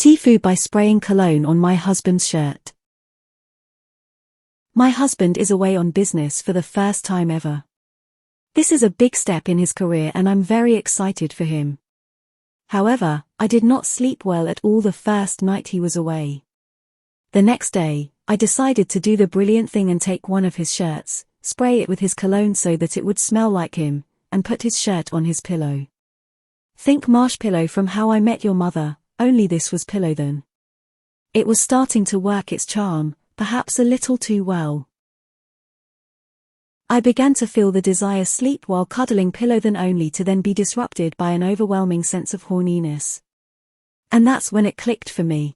TIFU by spraying cologne on my husband's shirt. My husband is away on business for the first time ever. This is a big step in his career and I'm very excited for him. However, I did not sleep well at all the first night he was away. The next day, I decided to do the brilliant thing and take one of his shirts, spray it with his cologne so that it would smell like him, and put his shirt on his pillow. Think Marshpillow from How I Met Your Mother, only this was pillow then. It was starting to work its charm, perhaps a little too well. I began to feel the desire sleep while cuddling pillow then only to then be disrupted by an overwhelming sense of horniness. And that's when it clicked for me.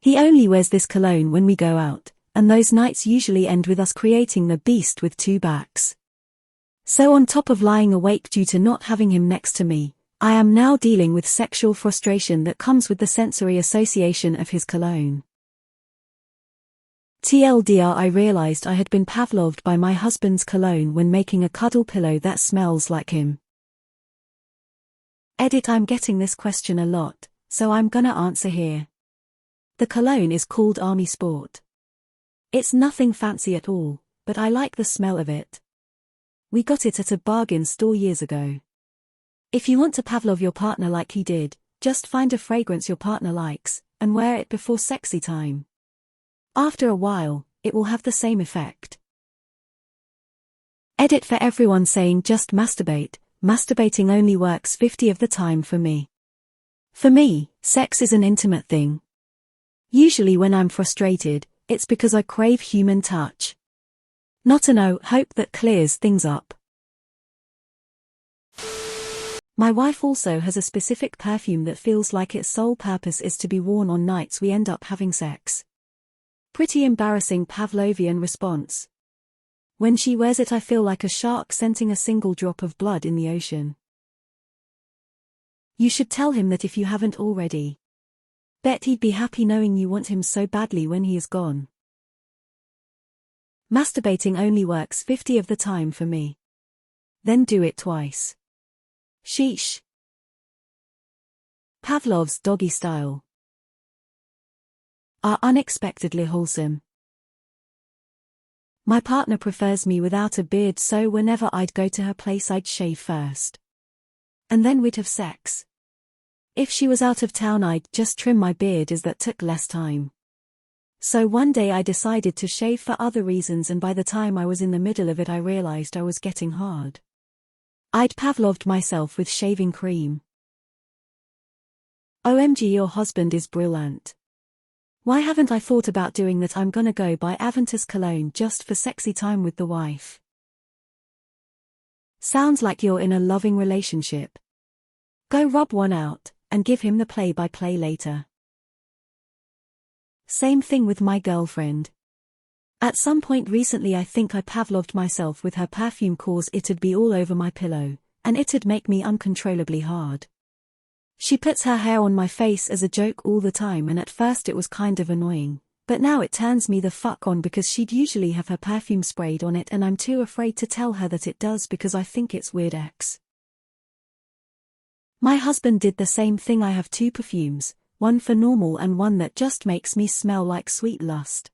He only wears this cologne when we go out, and those nights usually end with us creating the beast with two backs. So on top of lying awake due to not having him next to me, I am now dealing with sexual frustration that comes with the sensory association of his cologne. TLDR, I realized I had been Pavloved by my husband's cologne when making a cuddle pillow that smells like him. Edit: I'm getting this question a lot, so I'm gonna answer here. The cologne is called Army Sport. It's nothing fancy at all, but I like the smell of it. We got it at a bargain store years ago. If you want to Pavlov your partner like he did, just find a fragrance your partner likes, and wear it before sexy time. After a while, it will have the same effect. Edit: for everyone saying just masturbate, masturbating only works 50 of the time for me. For me, sex is an intimate thing. Usually when I'm frustrated, it's because I crave human touch. Not a no, hope that clears things up. My wife also has a specific perfume that feels like its sole purpose is to be worn on nights we end up having sex. Pretty embarrassing Pavlovian response. When she wears it I feel like a shark scenting a single drop of blood in the ocean. You should tell him that if you haven't already. Bet he'd be happy knowing you want him so badly when he is gone. Masturbating only works 50 of the time for me. Then do it twice. Sheesh. Pavlov's doggy style are unexpectedly wholesome. My partner prefers me without a beard, so whenever I'd go to her place I'd shave first. And then we'd have sex. If she was out of town I'd just trim my beard as that took less time. So one day I decided to shave for other reasons, and by the time I was in the middle of it I realized I was getting hard. I'd Pavloved myself with shaving cream. OMG, your husband is brilliant. Why haven't I thought about doing that? I'm gonna go buy Aventus cologne just for sexy time with the wife. Sounds like you're in a loving relationship. Go rub one out, and give him the play-by-play later. Same thing with my girlfriend. At some point recently I think I Pavloved myself with her perfume cause it'd be all over my pillow, and it'd make me uncontrollably hard. She puts her hair on my face as a joke all the time, and at first it was kind of annoying, but now it turns me the fuck on because she'd usually have her perfume sprayed on it and I'm too afraid to tell her that it does because I think it's weird. My husband did the same thing. I have two perfumes, one for normal and one that just makes me smell like sweet lust.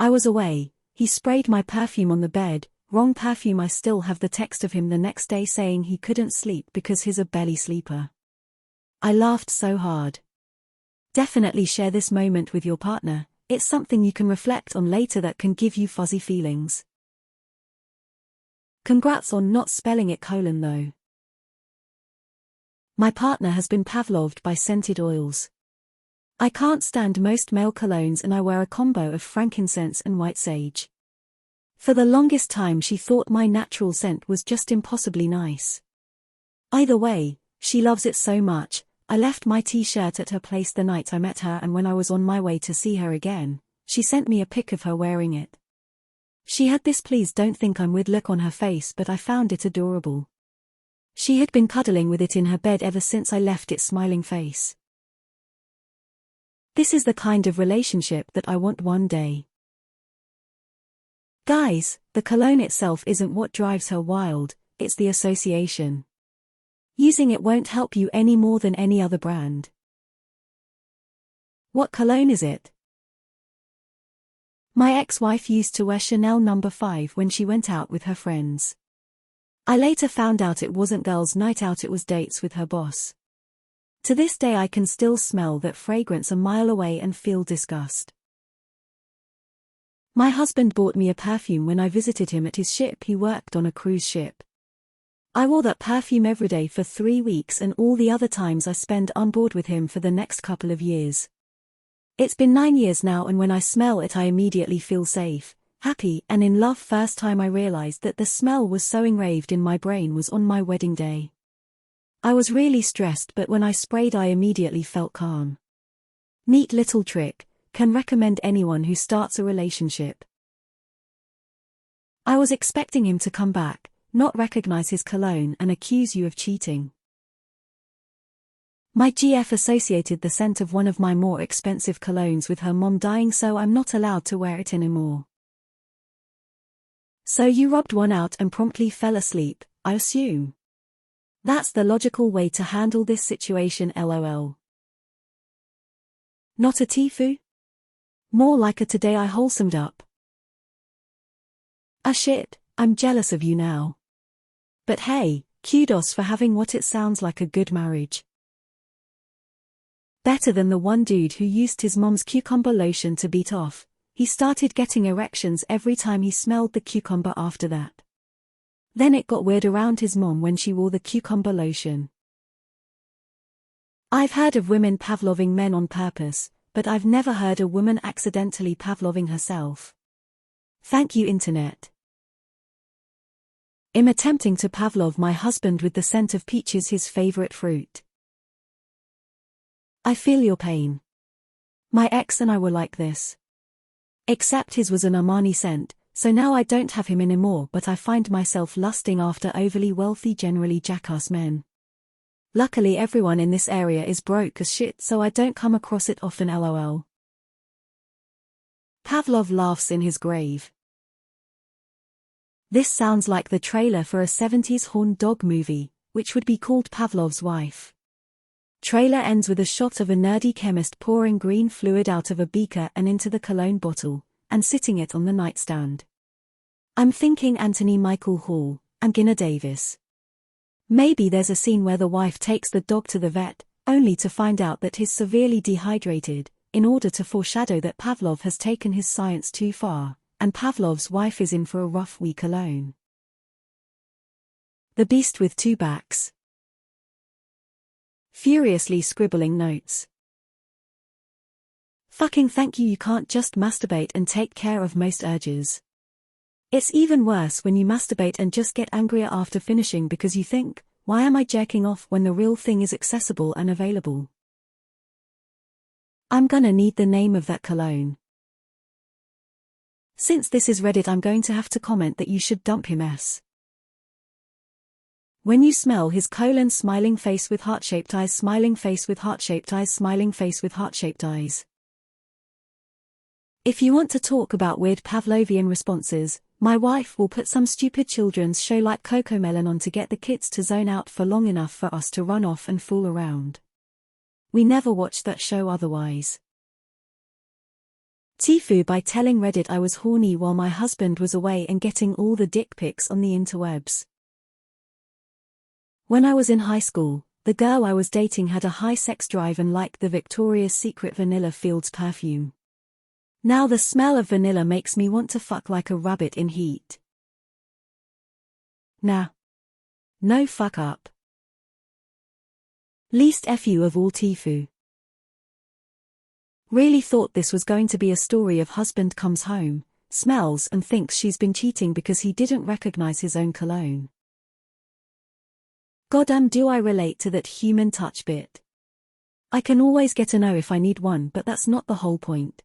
I was away, he sprayed my perfume on the bed, wrong perfume. I still have the text of him the next day saying he couldn't sleep because he's a belly sleeper. I laughed so hard. Definitely share this moment with your partner, it's something you can reflect on later that can give you fuzzy feelings. Congrats on not spelling it colon though. My partner has been Pavloved by scented oils. I can't stand most male colognes and I wear a combo of frankincense and white sage. For the longest time she thought my natural scent was just impossibly nice. Either way, she loves it so much. I left my t-shirt at her place the night I met her, and when I was on my way to see her again, she sent me a pic of her wearing it. She had this "please don't think I'm weird" look on her face, but I found it adorable. She had been cuddling with it in her bed ever since I left its smiling face. This is the kind of relationship that I want one day. Guys, the cologne itself isn't what drives her wild, it's the association. Using it won't help you any more than any other brand. What cologne is it? My ex-wife used to wear Chanel No. 5 when she went out with her friends. I later found out it wasn't girls' night out, it was dates with her boss. To this day I can still smell that fragrance a mile away and feel disgust. My husband bought me a perfume when I visited him at his ship. He worked on a cruise ship. I wore that perfume every day for 3 weeks and all the other times I spend on board with him for the next couple of years. It's been 9 years now, and when I smell it I immediately feel safe, happy and in love. First time I realized that the smell was so engraved in my brain was on my wedding day. I was really stressed, but when I sprayed I immediately felt calm. Neat little trick, can recommend anyone who starts a relationship. I was expecting him to come back, not recognize his cologne and accuse you of cheating. My GF associated the scent of one of my more expensive colognes with her mom dying, so I'm not allowed to wear it anymore. So you rubbed one out and promptly fell asleep, I assume. That's the logical way to handle this situation, lol. Not a TIFU? More like a today I wholesomed up. Ah shit, I'm jealous of you now. But hey, kudos for having what it sounds like a good marriage. Better than the one dude who used his mom's cucumber lotion to beat off. He started getting erections every time he smelled the cucumber after that. Then it got weird around his mom when she wore the cucumber lotion. I've heard of women Pavloving men on purpose, but I've never heard a woman accidentally Pavloving herself. Thank you, Internet. I'm attempting to Pavlov my husband with the scent of peaches, his favorite fruit. I feel your pain. My ex and I were like this. Except his was an Armani scent, so now I don't have him anymore, but I find myself lusting after overly wealthy, generally jackass men. Luckily everyone in this area is broke as shit, so I don't come across it often, lol. Pavlov laughs in his grave. This sounds like the trailer for a 70s horn dog movie, which would be called Pavlov's Wife. Trailer ends with a shot of a nerdy chemist pouring green fluid out of a beaker and into the cologne bottle, and sitting it on the nightstand. I'm thinking Anthony Michael Hall, and Gina Davis. Maybe there's a scene where the wife takes the dog to the vet, only to find out that he's severely dehydrated, in order to foreshadow that Pavlov has taken his science too far, and Pavlov's wife is in for a rough week alone. The Beast with Two Backs. Furiously scribbling notes. Fucking thank you, you can't just masturbate and take care of most urges. It's even worse when you masturbate and just get angrier after finishing because you think, why am I jerking off when the real thing is accessible and available? I'm gonna need the name of that cologne. Since this is Reddit, I'm going to have to comment that you should dump him. When you smell his colon, smiling face with heart-shaped eyes, smiling face with heart-shaped eyes, smiling face with heart-shaped eyes. If you want to talk about weird Pavlovian responses, my wife will put some stupid children's show like Cocomelon on to get the kids to zone out for long enough for us to run off and fool around. We never watched that show otherwise. TIFU by telling Reddit I was horny while my husband was away and getting all the dick pics on the interwebs. When I was in high school, the girl I was dating had a high sex drive and liked the Victoria's Secret Vanilla Fields perfume. Now the smell of vanilla makes me want to fuck like a rabbit in heat. Nah. No fuck up. Least FU of all TIFU. Really thought this was going to be a story of husband comes home, smells and thinks she's been cheating because he didn't recognize his own cologne. Goddamn, do I relate to that human touch bit. I can always get a no if I need one, but that's not the whole point.